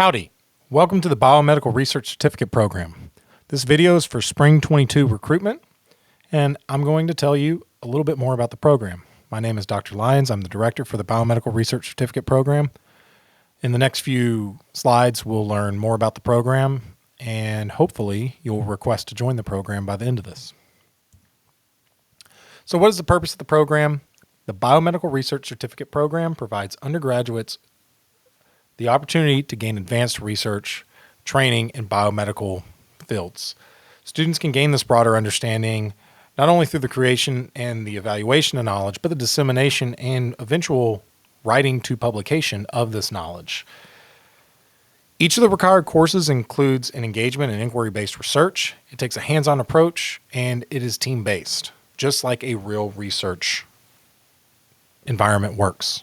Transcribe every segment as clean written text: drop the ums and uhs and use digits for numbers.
Howdy, welcome to the Biomedical Research Certificate program. This video is for Spring 22 recruitment, and I'm going to tell you a little bit more about the program. My name is Dr. Lyons. I'm the director for the Biomedical Research Certificate program. In the next few slides, we'll learn more about the program, and hopefully you'll request to join the program by the end of this. So what is the purpose of the program? The Biomedical Research Certificate program provides undergraduates the opportunity to gain advanced research training in biomedical fields. Students can gain this broader understanding not only through the creation and the evaluation of knowledge, but the dissemination and eventual writing to publication of this knowledge. Each of the required courses includes an engagement and inquiry-based research. It takes a hands-on approach, and it is team-based, just like a real research environment works.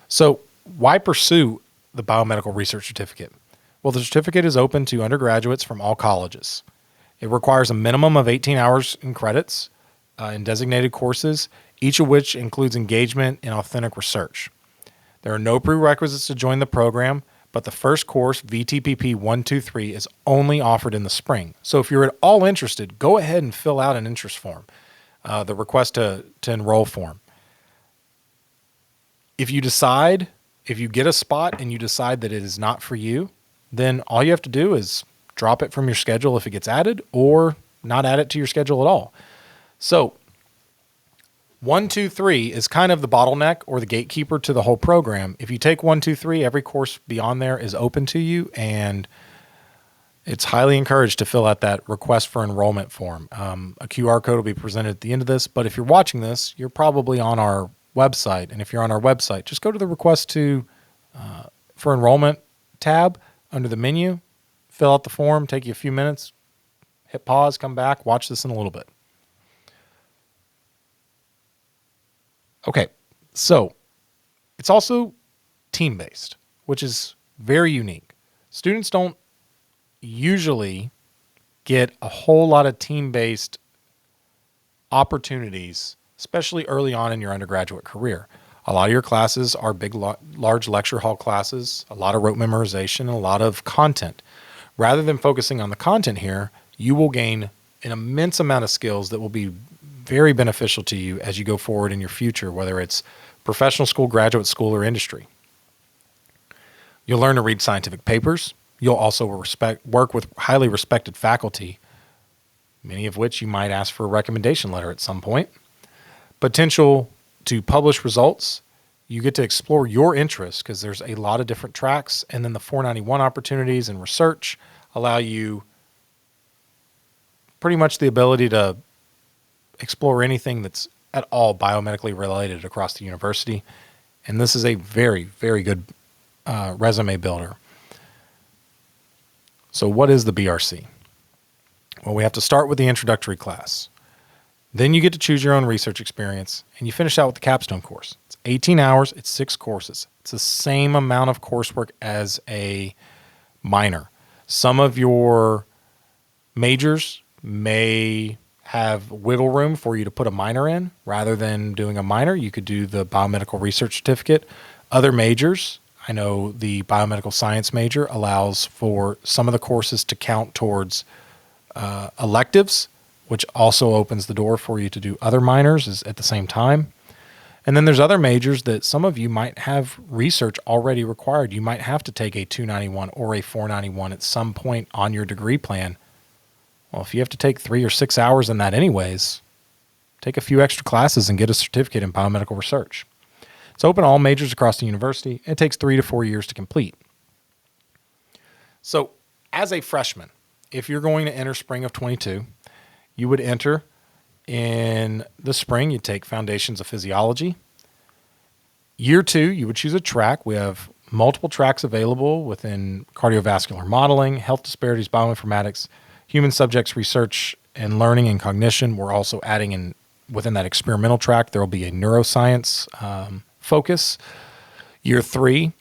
So, why pursue the Biomedical Research Certificate? Well, the certificate is open to undergraduates from all colleges. It requires a minimum of 18 hours in credits in designated courses, each of which includes engagement in authentic research. There are no prerequisites to join the program, but the first course, VTPP 123, is only offered in the spring. So if you're at all interested, go ahead and fill out an interest form, the request to enroll form. If you get a spot and you decide that it is not for you, then all you have to do is drop it from your schedule if it gets added, or not add it to your schedule at all. So 123 is kind of the bottleneck or the gatekeeper to the whole program. If you take 123, every course beyond there is open to you, and it's highly encouraged to fill out that request for enrollment form. A QR code will be presented at the end of this, but if you're watching this, you're probably on our website. And if you're on our website, just go to the request for enrollment tab under the menu, fill out the form, take you a few minutes, hit pause, come back, watch this in a little bit. Okay, so it's also team-based, which is very unique. Students don't usually get a whole lot of team-based opportunities, especially early on in your undergraduate career. A lot of your classes are big, large lecture hall classes, a lot of rote memorization, and a lot of content. Rather than focusing on the content here, you will gain an immense amount of skills that will be very beneficial to you as you go forward in your future, whether it's professional school, graduate school, or industry. You'll learn to read scientific papers. You'll also work with highly respected faculty, many of which you might ask for a recommendation letter at some point. Potential to publish results. You get to explore your interests because there's a lot of different tracks, and then the 491 opportunities and research allow you pretty much the ability to explore anything that's at all biomedically related across the university. And this is a very, very good resume builder. So what is the BRC? Well, we have to start with the introductory class. Then you get to choose your own research experience, and you finish out with the capstone course. It's 18 hours, it's 6 courses. It's the same amount of coursework as a minor. Some of your majors may have wiggle room for you to put a minor in. Rather than doing a minor, you could do the Biomedical Research Certificate. Other majors, I know the Biomedical Science major allows for some of the courses to count towards electives, which also opens the door for you to do other minors at the same time. And then there's other majors that some of you might have research already required. You might have to take a 291 or a 491 at some point on your degree plan. Well, if you have to take 3 or 6 hours in that anyways, take a few extra classes and get a certificate in biomedical research. It's open to all majors across the university. It takes 3 to 4 years to complete. So as a freshman, if you're going to enter spring of 22, you would enter in the spring. You'd take Foundations of Physiology. Year 2, you would choose a track. We have multiple tracks available within cardiovascular modeling, health disparities, bioinformatics, human subjects research and learning and cognition. We're also adding in within that experimental track, there will be a neuroscience focus. Year 3,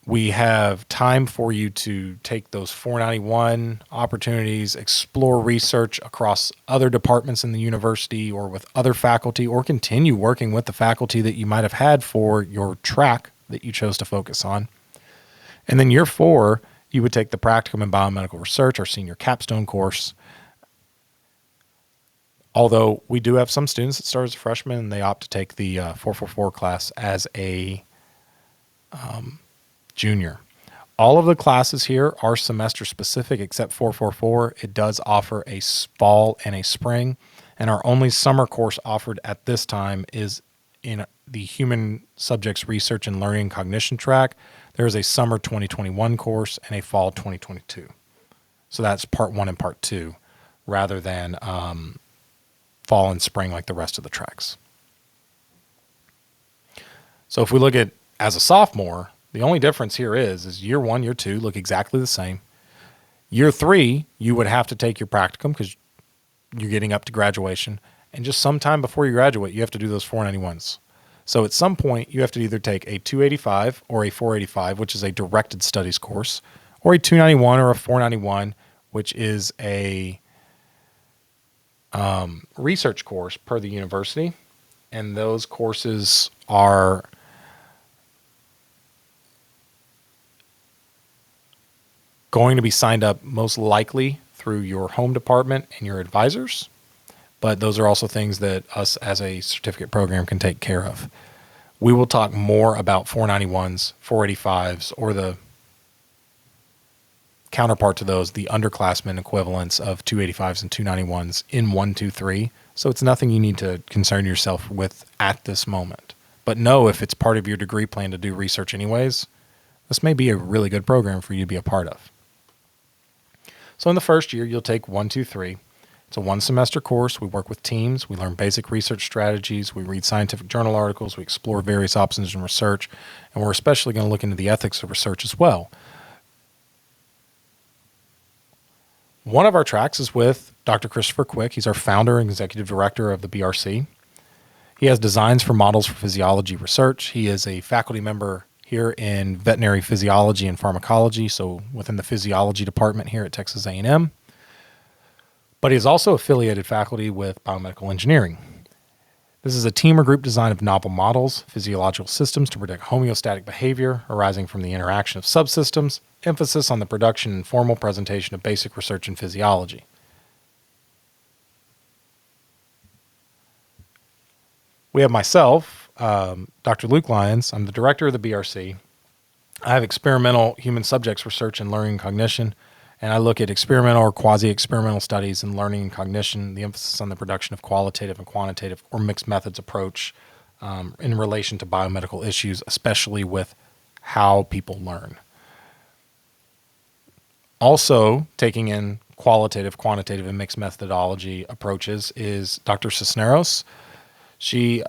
we have time for you to take those 491 opportunities, explore research across other departments in the university or with other faculty, or continue working with the faculty that you might have had for your track that you chose to focus on. And then year 4, you would take the practicum in biomedical research, our senior capstone course. Although we do have some students that start as a freshman and they opt to take the 444 class as a junior. All of the classes here are semester specific except 444. It does offer a fall and a spring, and our only summer course offered at this time is in the Human Subjects Research and Learning and Cognition track. There is a summer 2021 course and a fall 2022. So that's part 1 and part 2 rather than fall and spring like the rest of the tracks. So if we look at as a sophomore, the only difference here is year 1, year 2 look exactly the same. Year 3, you would have to take your practicum because you're getting up to graduation. And just sometime before you graduate, you have to do those 491s. So at some point, you have to either take a 285 or a 485, which is a directed studies course, or a 291 or a 491, which is a research course per the university. And those courses are going to be signed up most likely through your home department and your advisors. But those are also things that us as a certificate program can take care of. We will talk more about 491s, 485s, or the counterpart to those, the underclassmen equivalents of 285s and 291s in 123. So it's nothing you need to concern yourself with at this moment. But know if it's part of your degree plan to do research anyways, this may be a really good program for you to be a part of. So in the first year, you'll take 123. It's a 1-semester course. We work with teams. We learn basic research strategies. We read scientific journal articles. We explore various options in research. And we're especially going to look into the ethics of research as well. One of our tracks is with Dr. Christopher Quick. He's our founder and executive director of the BRC. He has designs for models for physiology research. He is a faculty member here in veterinary physiology and pharmacology, so within the physiology department here at Texas A&M. But he is also affiliated faculty with biomedical engineering. This is a team or group design of novel models, physiological systems to predict homeostatic behavior arising from the interaction of subsystems, emphasis on the production and formal presentation of basic research in physiology. We have myself, Dr. Luke Lyons. I'm the director of the BRC. I have experimental human subjects research in learning and cognition, and I look at experimental or quasi-experimental studies in learning and cognition, the emphasis on the production of qualitative and quantitative or mixed methods approach in relation to biomedical issues, especially with how people learn. Also taking in qualitative, quantitative, and mixed methodology approaches is Dr. Cisneros. She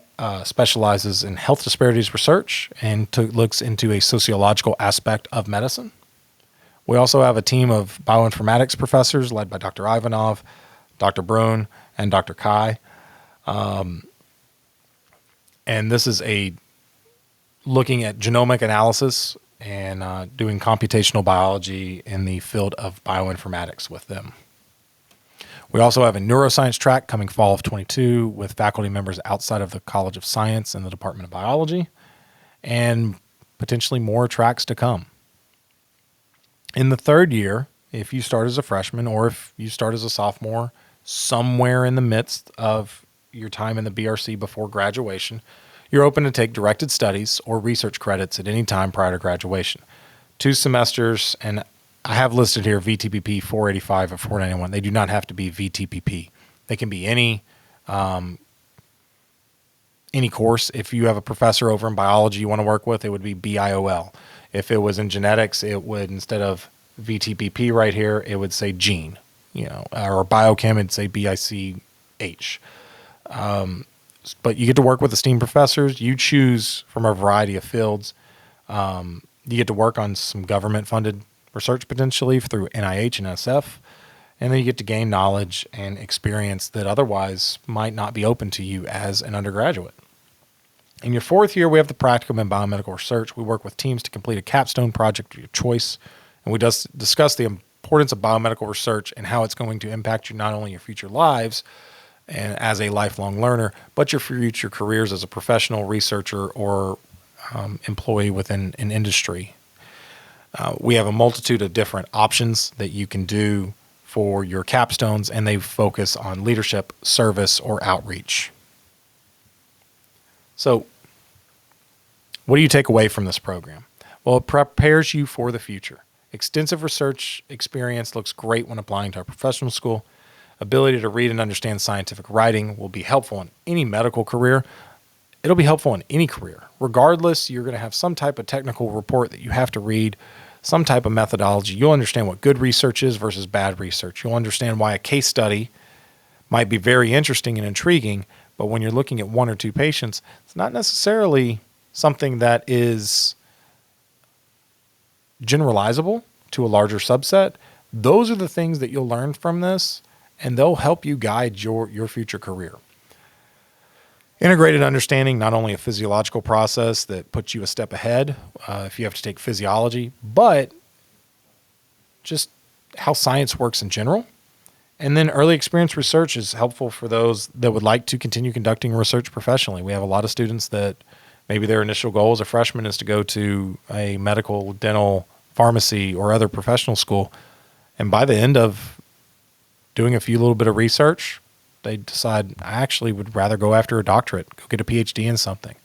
specializes in health disparities research and looks into a sociological aspect of medicine. We also have a team of bioinformatics professors led by Dr. Ivanov, Dr. Brun, and Dr. Kai. And this is looking at genomic analysis and doing computational biology in the field of bioinformatics with them. We also have a neuroscience track coming fall of 22 with faculty members outside of the College of Science and the Department of Biology, and potentially more tracks to come. In the third year, if you start as a freshman or if you start as a sophomore, somewhere in the midst of your time in the BRC before graduation, you're open to take directed studies or research credits at any time prior to graduation. 2 semesters, and I have listed here VTPP 485 or 491. They do not have to be VTPP. They can be any course. If you have a professor over in biology you want to work with, it would be BIOL. If it was in genetics, it would, instead of VTPP right here, it would say gene, or biochem, it'd say BICH. But you get to work with esteemed professors. You choose from a variety of fields. You get to work on some government-funded research potentially through NIH and SF, and then you get to gain knowledge and experience that otherwise might not be open to you as an undergraduate. In your 4th year, we have the practicum in biomedical research. We work with teams to complete a capstone project of your choice, and we discuss the importance of biomedical research and how it's going to impact you, not only your future lives and as a lifelong learner, but your future careers as a professional researcher or employee within an industry. We have a multitude of different options that you can do for your capstones, and they focus on leadership, service, or outreach. So, what do you take away from this program? Well, it prepares you for the future. Extensive research experience looks great when applying to a professional school. Ability to read and understand scientific writing will be helpful in any medical career. It'll be helpful in any career. Regardless, you're going to have some type of technical report that you have to read, some type of methodology. You'll understand what good research is versus bad research. You'll understand why a case study might be very interesting and intriguing, but when you're looking at one or two patients, it's not necessarily something that is generalizable to a larger subset. Those are the things that you'll learn from this, and they'll help you guide your future career. Integrated understanding, not only a physiological process that puts you a step ahead if you have to take physiology, but just how science works in general. And then early experience research is helpful for those that would like to continue conducting research professionally. We have a lot of students that maybe their initial goal as a freshman is to go to a medical, dental, pharmacy, or other professional school. And by the end of doing a few little bit of research, they decide, I actually would rather go after a doctorate, go get a PhD in something.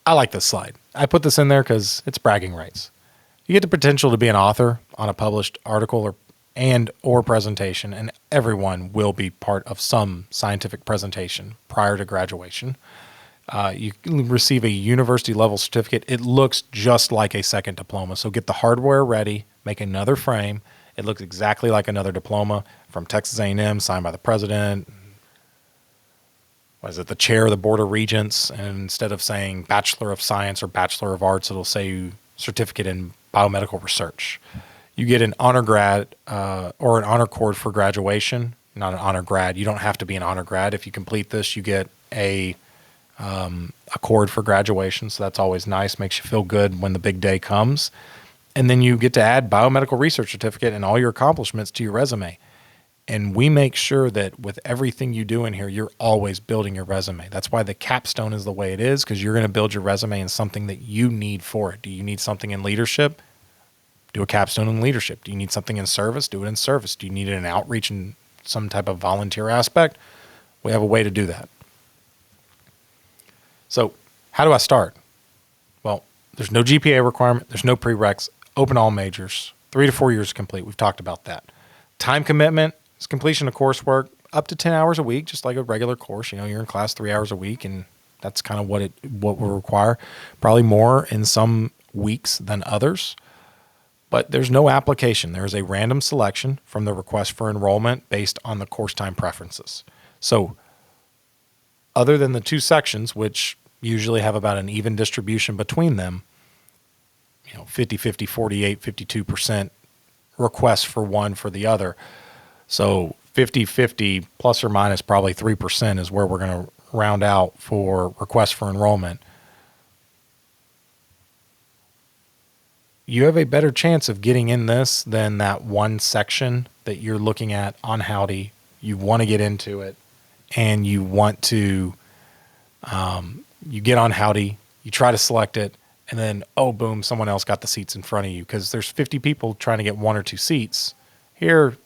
I like this slide. I put this in there because it's bragging rights. You get the potential to be an author on a published article or presentation, and everyone will be part of some scientific presentation prior to graduation. You receive a university level certificate. It looks just like a second diploma. So get the hardware ready, make another frame. It looks exactly like another diploma from Texas A&M, signed by the president. The chair of the Board of Regents? And instead of saying Bachelor of Science or Bachelor of Arts, it'll say Certificate in Biomedical Research. You get an honor grad or an honor cord for graduation, not an honor grad. You don't have to be an honor grad. If you complete this, you get a cord for graduation. So that's always nice. Makes you feel good when the big day comes. And then you get to add Biomedical Research Certificate and all your accomplishments to your resume. And we make sure that with everything you do in here, you're always building your resume. That's why the capstone is the way it is, because you're going to build your resume in something that you need for it. Do you need something in leadership? Do a capstone in leadership. Do you need something in service? Do it in service. Do you need it in outreach and some type of volunteer aspect? We have a way to do that. So how do I start? Well, there's no GPA requirement. There's no prereqs. Open all majors. 3 to 4 years to complete. We've talked about that. Time commitment is completion of coursework up to 10 hours a week, just like a regular course. You're in class 3 hours a week, and that's kind of what we'll require. Probably more in some weeks than others. But there's no application. There is a random selection from the request for enrollment based on the course time preferences. So other than the two sections, which usually have about an even distribution between them, 50-50, 48, 52% requests for one for the other. So 50-50 plus or minus probably 3% is where we're going to round out for requests for enrollment. You have a better chance of getting in this than that one section that you're looking at on Howdy. You want to get into it, and you want to, you get on Howdy, you try to select it, and then, oh, boom, someone else got the seats in front of you because there's 50 people trying to get 1 or 2 seats. Here,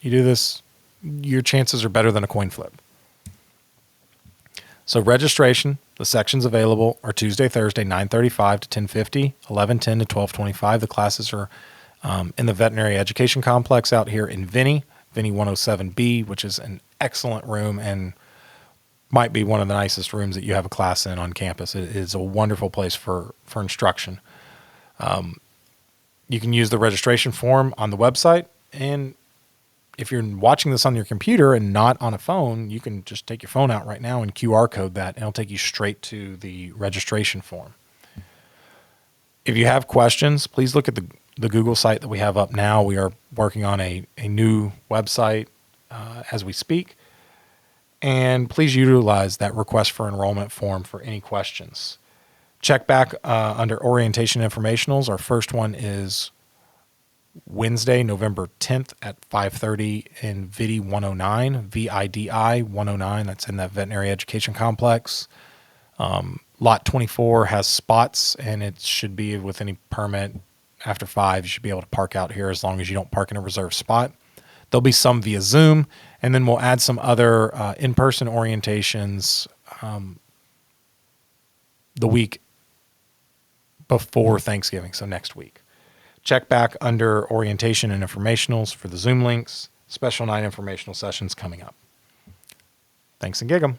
you do this, your chances are better than a coin flip. So registration, the sections available are Tuesday, Thursday, 9:35 to 10:50, 11:10 to 12:25. The classes are in the Veterinary Education Complex out here in Vinny 107B, which is an excellent room and might be one of the nicest rooms that you have a class in on campus. It is a wonderful place for instruction. You can use the registration form on the website, and if you're watching this on your computer and not on a phone, you can just take your phone out right now and QR code that, and it'll take you straight to the registration form. If you have questions, please look at the Google site that we have up now. We are working on a new website as we speak. And please utilize that request for enrollment form for any questions. Check back under orientation informationals. Our first one is Wednesday, November 10th at 5:30 in VIDI 109, VIDI 109. That's in that Veterinary Education Complex. Lot 24 has spots, and it should be with any permit after 5. You should be able to park out here as long as you don't park in a reserved spot. There'll be some via Zoom, and then we'll add some other in-person orientations the week before Thanksgiving, so next week. Check back under orientation and informationals for the Zoom links. Special night informational sessions coming up. Thanks and gig 'em.